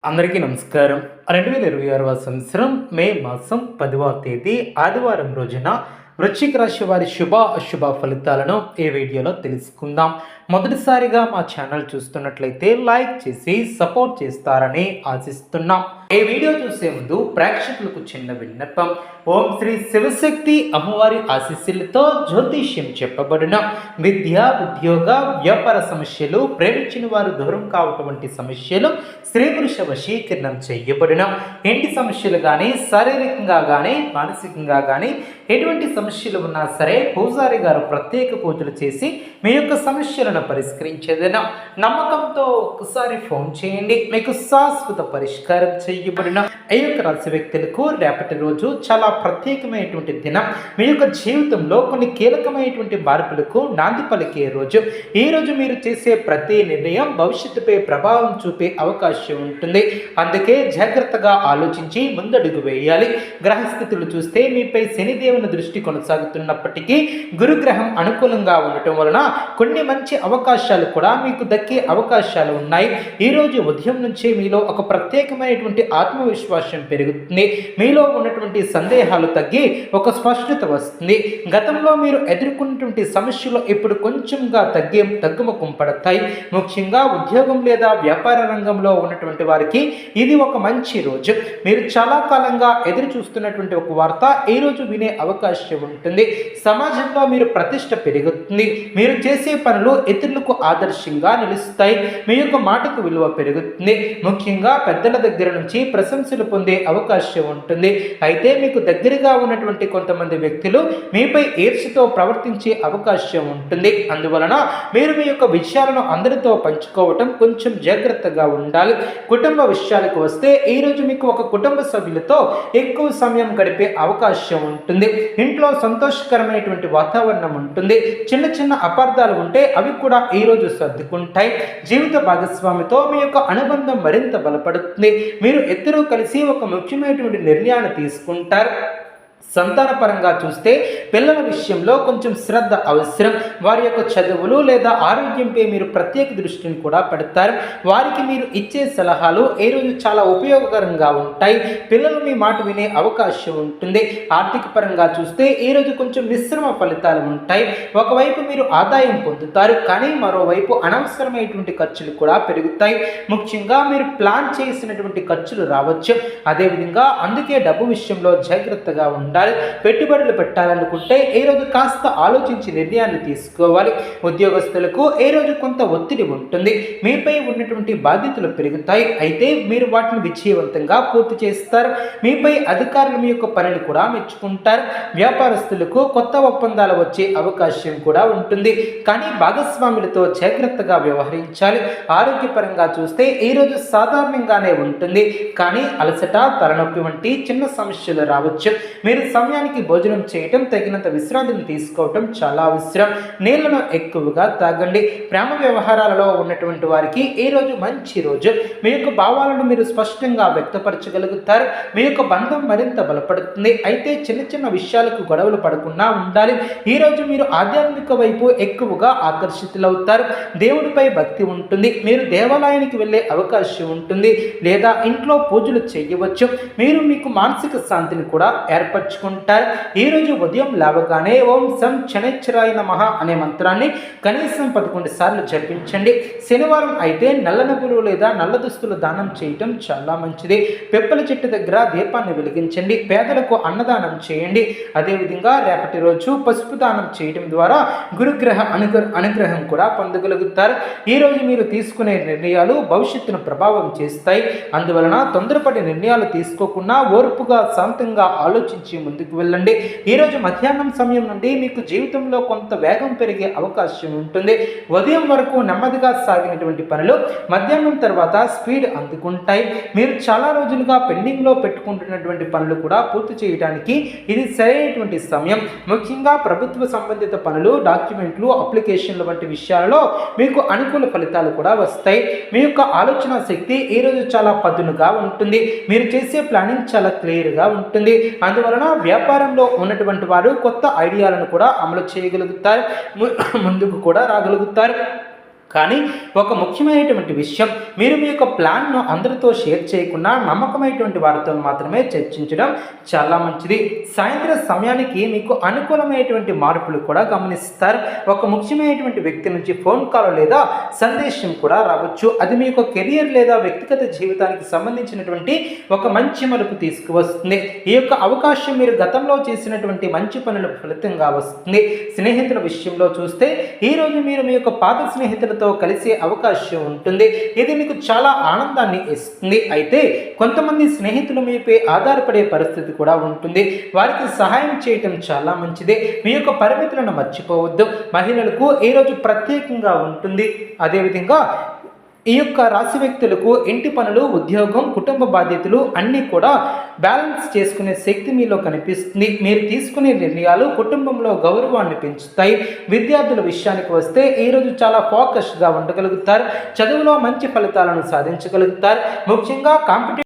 అందరికీ నమస్కారం. 2026 సంవత్సరం మే మాసం 10వ తేదీ ఆదివారం రోజున వృశ్చిక రాశి వారి శుభ అశుభ ఫలితాలను ఈ వీడియోలో తెలుసుకుందాం. మొదటిసారిగా మా ఛానల్ చూస్తున్నట్లయితే లైక్ చేసి సపోర్ట్ చేస్తారని ఆశిస్తున్నాం. ఈ వీడియో చూసే ముందు ప్రేక్షకులకు చిన్న విన్నపం. ఓం శ్రీ శివశక్తి అమ్మవారి ఆశీస్సులతో జ్యోతిష్యం చెప్పబడిన విద్య, ఉద్యోగ, వ్యాపార సమస్యలు, ప్రేమించిన వారు దూరం కావటం వంటి సమస్యలు, స్త్రీ పురుష వశీకరణం చేయబడిన ఇంటి సమస్యలు కానీ, శారీరకంగా కానీ, మానసికంగా కానీ ఎటువంటి సమస్యలు ఉన్నా సరే పూజారి గారు ప్రత్యేక పూజలు చేసి మీ యొక్క సమస్యలను పరిష్కరించేదైనా నమ్మకంతో ఒక్కసారి ఫోన్ చేయండి. మీకు శాశ్వత పరిష్కారం చేయబడిన ఈ యొక్క రాశి వ్యక్తులకు రేపటి రోజు చాలా ప్రత్యేకమైనటువంటి దినం. మీ యొక్క జీవితంలో కొన్ని కీలకమైనటువంటి మార్పులకు నాంది పలికే రోజు. ఈ రోజు మీరు చేసే ప్రతి నిర్ణయం భవిష్యత్తుపై ప్రభావం చూపే అవకాశం ఉంటుంది. అందుకే జాగ్రత్తగా ఆలోచించి ముందడుగు వేయాలి. గ్రహస్థితులు చూస్తే మీపై శనిదేవుని దృష్టి కొనసాగుతున్నప్పటికీ గురుగ్రహం అనుకూలంగా ఉండటం వలన కొన్ని మంచి అవకాశాలు కూడా మీకు దక్కే అవకాశాలు ఉన్నాయి. ఈరోజు ఉదయం నుంచి మీలో ఒక ప్రత్యేకమైనటువంటి ఆత్మవిశ్వాసం పెరుగుతుంది. మీలో ఉన్నటువంటి సందేహాలు తగ్గి ఒక స్పష్టత వస్తుంది. గతంలో మీరు ఎదుర్కొన్నటువంటి సమస్యలు ఇప్పుడు కొంచెంగా తగ్గుముఖం పడతాయి. ముఖ్యంగా ఉద్యోగం లేదా వ్యాపార రంగంలో ఉన్నటువంటి వారికి ఇది ఒక మంచి రోజు. మీరు చాలా కాలంగా ఎదురు చూస్తున్నటువంటి ఒక వార్త ఈ రోజు వినే అవకాశం ఉంటుంది. సమాజంలో మీరు ప్రతిష్ట పెరుగుతుంది. మీరు చేసే పనులు ఇతరులకు ఆదర్శంగా నిలుస్తాయి. మీ యొక్క మాటకు విలువ పెరుగుతుంది. ముఖ్యంగా పెద్దల దగ్గర నుంచి ప్రశంసలు పొందే అవకాశం ఉంటుంది. అయితే మీకు దగ్గరగా ఉన్నటువంటి కొంతమంది వ్యక్తులు మీపై ఈర్ష్యతో ప్రవర్తించే అవకాశం ఉంటుంది. అందువలన మీరు మీ యొక్క విషయాలను అందరితో పంచుకోవటం కొంచెం జాగ్రత్తగా ఉండాలి. కుటుంబ విషయాలకు వస్తే ఈ రోజు మీకు ఒక కుటుంబ సభ్యులతో ఎక్కువ సమయం గడిపే అవకాశం ఉంటుంది. ఇంట్లో సంతోషకరమైనటువంటి వాతావరణం ఉంటుంది. చిన్న చిన్న అపార్థాలు ఉంటే అవి కూడా ఈ రోజు సర్దుకుంటాయి. జీవిత భాగస్వామితో మీ యొక్క అనుబంధం మరింత బలపడుతుంది. మీరు ఇద్దరూ కలిసి ఒక ముఖ్యమైనటువంటి నిర్ణయాన్ని తీసుకుంటారు. సంతానపరంగా చూస్తే పిల్లల విషయంలో కొంచెం శ్రద్ధ అవసరం. వారి యొక్క చదువులు లేదా ఆరోగ్యంపై మీరు ప్రత్యేక దృష్టిని కూడా పెడతారు. వారికి మీరు ఇచ్చే సలహాలు ఈ రోజు చాలా ఉపయోగకరంగా ఉంటాయి. పిల్లలు మీ మాట వినే అవకాశం ఉంటుంది. ఆర్థిక పరంగా చూస్తే ఈ రోజు కొంచెం మిశ్రమ ఫలితాలు ఉంటాయి. ఒకవైపు మీరు ఆదాయం పొందుతారు, కానీ మరోవైపు అనవసరమైనటువంటి ఖర్చులు కూడా పెరుగుతాయి. ముఖ్యంగా మీరు ప్లాన్ చేసినటువంటి ఖర్చులు రావచ్చు. అదేవిధంగా అందుకే డబ్బు విషయంలో జాగ్రత్తగా ఉండాలి. పెట్టుబడులు పెట్టాలనుకుంటే ఈ రోజు కాస్త ఆలోచించి నిర్ణయాన్ని తీసుకోవాలి. ఉద్యోగస్తులకు ఈ రోజు కొంత ఒత్తిడి ఉంటుంది. మీపై ఉన్నటువంటి బాధ్యతలు పెరుగుతాయి. అయితే మీరు వాటిని విజయవంతంగా పూర్తి చేస్తారు. మీపై అధికారులు మీ యొక్క పనిని కూడా మెచ్చుకుంటారు. వ్యాపారస్తులకు కొత్త ఒప్పందాలు వచ్చే అవకాశం కూడా ఉంటుంది. కానీ భాగస్వాములతో జాగ్రత్తగా వ్యవహరించాలి. ఆరోగ్యపరంగా చూస్తే ఈ రోజు సాధారణంగానే ఉంటుంది, కానీ అలసట, తలనొప్పి వంటి చిన్న సమస్యలు రావచ్చు. మీరు సమయానికి భోజనం చేయటం, తగినంత విశ్రాంతిని తీసుకోవటం చాలా అవసరం. నీళ్లను ఎక్కువగా తాగండి. ప్రేమ వ్యవహారాలలో ఉన్నటువంటి వారికి ఈ రోజు మంచి రోజు. మీ యొక్క భావాలను మీరు స్పష్టంగా వ్యక్తపరచగలుగుతారు. మీ యొక్క బంధం మరింత బలపడుతుంది. అయితే చిన్న చిన్న విషయాలకు గొడవలు పడకుండా ఉండాలి. ఈ రోజు మీరు ఆధ్యాత్మిక వైపు ఎక్కువగా ఆకర్షితులవుతారు. దేవుడిపై భక్తి ఉంటుంది. మీరు దేవాలయానికి వెళ్ళే అవకాశం ఉంటుంది, లేదా ఇంట్లో పూజలు చేయవచ్చు. మీరు మీకు మానసిక శాంతిని కూడా ఏర్పరచుకుంటారు. ఈ రోజు ఉదయం లేవగానే ఓం సం శనైశ్చరాయ నమః అనే మంత్రాన్ని కనీసం 11 సార్లు జపించండి. శనివారం అయితే నల్ల నువ్వులు లేదా నల్ల దుస్తులు దానం చేయటం చాలా మంచిది. పిప్పల చెట్టు దగ్గర దీపాన్ని వెలిగించండి. పేదలకు అన్నదానం చేయండి. అదేవిధంగా రేపటి రోజు పసుపు దానం చేయడం ద్వారా గురుగ్రహ అనుగ్రహం కూడా పొందగలుగుతారు. ఈ రోజు మీరు తీసుకునే నిర్ణయాలు భవిష్యత్తును ప్రభావం చేస్తాయి. అందువలన తొందరపడి నిర్ణయాలు తీసుకోకుండా ఓర్పుగా, శాంతంగా ఆలోచించి ముందుకు వెళ్ళండి. ఈరోజు మధ్యాహ్నం సమయం నుండి మీకు జీవితంలో కొంత వేగం పెరిగే అవకాశం ఉంటుంది. ఉదయం వరకు నెమ్మదిగా సాగినటువంటి పనులు మధ్యాహ్నం తర్వాత స్పీడ్ అందుకుంటాయి. మీరు చాలా రోజులుగా పెండింగ్లో పెట్టుకుంటున్నటువంటి పనులు కూడా పూర్తి చేయడానికి ఇది సరైనటువంటి సమయం. ముఖ్యంగా ప్రభుత్వ సంబంధిత పనులు, డాక్యుమెంట్లు, అప్లికేషన్లు వంటి విషయాలలో మీకు అనుకూల ఫలితాలు కూడా వస్తాయి. మీ యొక్క ఆలోచన శక్తి ఈరోజు చాలా పదునుగా ఉంటుంది. మీరు చేసే ప్లానింగ్ చాలా క్లియర్గా ఉంటుంది. అందువలన వ్యాపారంలో ఉన్నటువంటి వారు కొత్త ఐడియాలను కూడా అమలు చేయగలుగుతారు, ముందుకు కూడా రాగలుగుతారు. కానీ ఒక ముఖ్యమైనటువంటి విషయం, మీరు మీ యొక్క ప్లాన్ను అందరితో షేర్ చేయకుండా నమ్మకమైనటువంటి వారితో మాత్రమే చర్చించడం చాలా మంచిది. సాయంత్రం సమయానికి మీకు అనుకూలమైనటువంటి మార్పులు కూడా గమనిస్తారు. ఒక ముఖ్యమైనటువంటి వ్యక్తి నుంచి ఫోన్ కాల్ లేదా సందేశం కూడా రావచ్చు. అది మీ యొక్క కెరియర్ లేదా వ్యక్తిగత జీవితానికి సంబంధించినటువంటి ఒక మంచి మలుపు తీసుకువస్తుంది. ఈ యొక్క అవకాశం మీరు గతంలో చేసినటువంటి మంచి పనుల ఫలితంగా వస్తుంది. స్నేహితుల విషయంలో చూస్తే ఈరోజు మీరు మీ యొక్క పాత స్నేహితులతో కలిసే అవకాశం ఉంటుంది. ఇది మీకు చాలా ఆనందాన్ని ఇస్తుంది. అయితే కొంతమంది స్నేహితులు మీపై ఆధారపడే పరిస్థితి కూడా ఉంటుంది. వారికి సహాయం చేయటం చాలా మంచిదే. మీ యొక్క పరిమితులను మర్చిపోవద్దు. మహిళలకు ఈరోజు ప్రత్యేకంగా ఉంటుంది. అదేవిధంగా ఈ యొక్క రాశి వ్యక్తులకు ఇంటి పనులు, ఉద్యోగం, కుటుంబ బాధ్యతలు అన్నీ కూడా బ్యాలెన్స్ చేసుకునే శక్తి మీలో కనిపిస్తుంది. మీరు తీసుకునే నిర్ణయాలు కుటుంబంలో గౌరవాన్ని పెంచుతాయి. విద్యార్థుల విషయానికి వస్తే ఈరోజు చాలా ఫోకస్గా ఉండగలుగుతారు. చదువులో మంచి ఫలితాలను సాధించగలుగుతారు. ముఖ్యంగా కాంపిటేటివ్